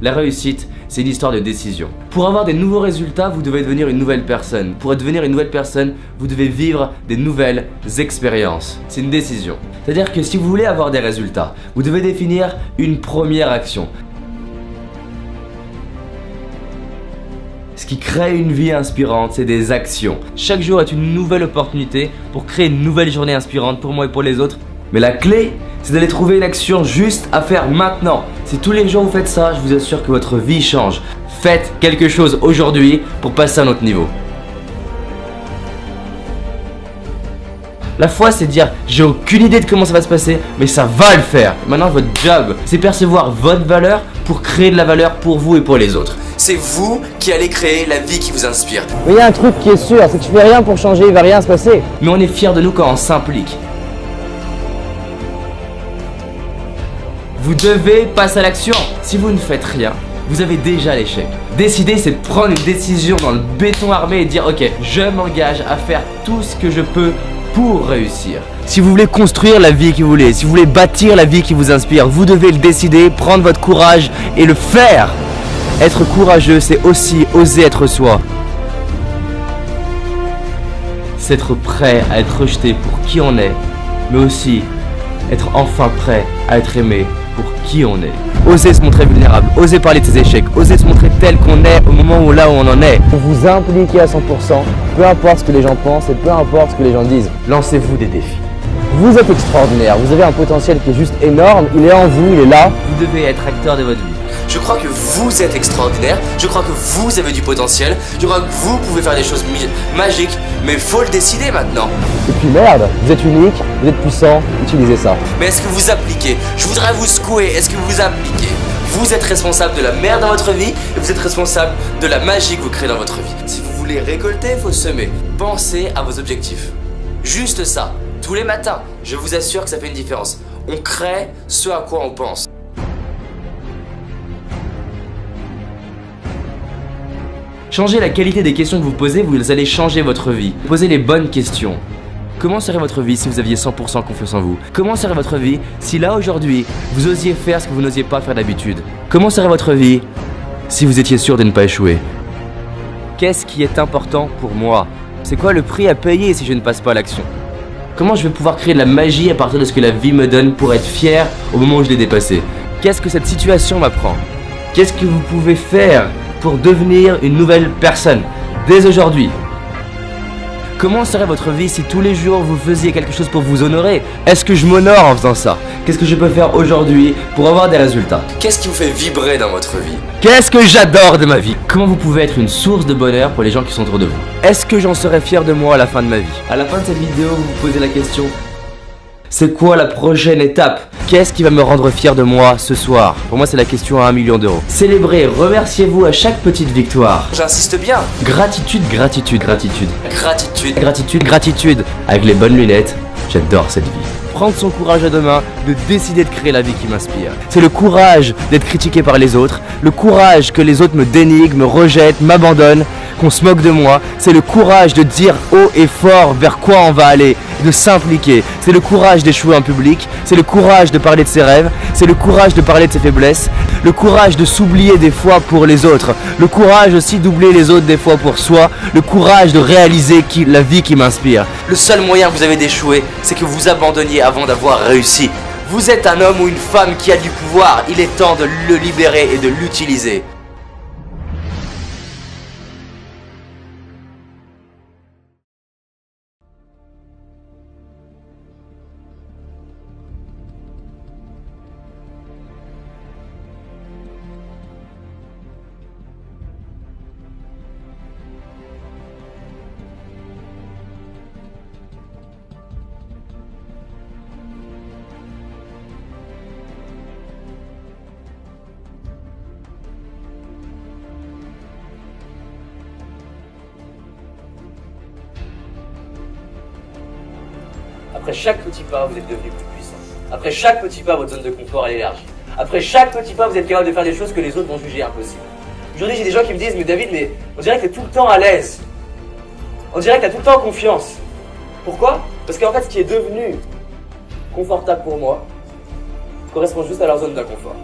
La réussite, c'est une histoire de décision. Pour avoir des nouveaux résultats, vous devez devenir une nouvelle personne. Pour devenir une nouvelle personne, vous devez vivre des nouvelles expériences. C'est une décision. C'est-à-dire que si vous voulez avoir des résultats, vous devez définir une première action. Ce qui crée une vie inspirante, c'est des actions. Chaque jour est une nouvelle opportunité pour créer une nouvelle journée inspirante pour moi et pour les autres. Mais la clé, c'est d'aller trouver une action juste à faire maintenant. Si tous les jours vous faites ça, je vous assure que votre vie change. Faites quelque chose aujourd'hui pour passer à un autre niveau. La foi, c'est dire j'ai aucune idée de comment ça va se passer, mais ça va le faire. Maintenant, votre job, c'est percevoir votre valeur pour créer de la valeur pour vous et pour les autres. C'est vous qui allez créer la vie qui vous inspire. Mais il y a un truc qui est sûr, c'est que tu fais rien pour changer, il va rien se passer. Mais on est fiers de nous quand on s'implique. Vous devez passer à l'action. Si vous ne faites rien, vous avez déjà l'échec. Décider, c'est de prendre une décision dans le béton armé et dire ok, je m'engage à faire tout ce que je peux pour réussir. Si vous voulez construire la vie que vous voulez, si vous voulez bâtir la vie qui vous inspire, vous devez le décider, prendre votre courage et le faire. Être courageux, c'est aussi oser être soi. C'est être prêt à être rejeté pour qui on est, mais aussi être enfin prêt à être aimé pour qui on est. Oser se montrer vulnérable, oser parler de ses échecs, oser se montrer tel qu'on est au moment où là où on en est. Vous impliquez à 100%, peu importe ce que les gens pensent et peu importe ce que les gens disent. Lancez-vous des défis. Vous êtes extraordinaire, vous avez un potentiel qui est juste énorme, il est en vous, il est là. Vous devez être acteur de votre vie. Je crois que vous êtes extraordinaire, je crois que vous avez du potentiel, je crois que vous pouvez faire des choses magiques, mais faut le décider maintenant. Et puis merde, vous êtes unique, vous êtes puissant, utilisez ça. Mais est-ce que vous appliquez? Je voudrais vous secouer, est-ce que vous appliquez? Vous êtes responsable de la merde dans votre vie et vous êtes responsable de la magie que vous créez dans votre vie. Si vous voulez récolter, il faut semer. Pensez à vos objectifs. Juste ça, tous les matins, je vous assure que ça fait une différence. On crée ce à quoi on pense. Changez la qualité des questions que vous posez, vous allez changer votre vie. Posez les bonnes questions. Comment serait votre vie si vous aviez 100% confiance en vous? Comment serait votre vie si là aujourd'hui, vous osiez faire ce que vous n'osiez pas faire d'habitude? Comment serait votre vie si vous étiez sûr de ne pas échouer? Qu'est-ce qui est important pour moi? C'est quoi le prix à payer si je ne passe pas à l'action? Comment je vais pouvoir créer de la magie à partir de ce que la vie me donne pour être fier au moment où je l'ai dépassé? Qu'est-ce que cette situation m'apprend? Qu'est-ce que vous pouvez faire pour devenir une nouvelle personne dès aujourd'hui? Comment serait votre vie si tous les jours vous faisiez quelque chose pour vous honorer? Est-ce que je m'honore en faisant ça? Qu'est-ce que je peux faire aujourd'hui pour avoir des résultats? Qu'est-ce qui vous fait vibrer dans votre vie? Qu'est-ce que j'adore de ma vie? Comment vous pouvez être une source de bonheur pour les gens qui sont autour de vous? Est-ce que j'en serai fier de moi à la fin de ma vie? À la fin de cette vidéo, vous vous posez la question: c'est quoi la prochaine étape? Qu'est-ce qui va me rendre fier de moi ce soir? Pour moi, c'est la question à 1 million d'euros. Célébrez, remerciez-vous à chaque petite victoire. J'insiste bien. Gratitude, gratitude, gratitude. Gratitude, gratitude, gratitude. Avec les bonnes lunettes, j'adore cette vie. Prendre son courage à deux mains, de décider de créer la vie qui m'inspire. C'est le courage d'être critiqué par les autres, le courage que les autres me dénigrent, me rejettent, m'abandonnent, qu'on se moque de moi. C'est le courage de dire haut et fort vers quoi on va aller, de s'impliquer. C'est le courage d'échouer en public, c'est le courage de parler de ses rêves, c'est le courage de parler de ses faiblesses, le courage de s'oublier des fois pour les autres, le courage aussi d'oublier les autres des fois pour soi, le courage de réaliser la vie qui m'inspire. Le seul moyen que vous avez d'échouer, c'est que vous abandonniez avant d'avoir réussi. Vous êtes un homme ou une femme qui a du pouvoir, il est temps de le libérer et de l'utiliser. Après chaque petit pas, vous êtes devenu plus puissant. Après chaque petit pas, votre zone de confort elle élargie. Après chaque petit pas, vous êtes capable de faire des choses que les autres vont juger impossibles. Aujourd'hui, j'ai des gens qui me disent: mais David, mais on dirait que t'es tout le temps à l'aise. On dirait que t'as tout le temps confiance. Pourquoi? Parce qu'en fait, ce qui est devenu confortable pour moi correspond juste à leur zone d'inconfort.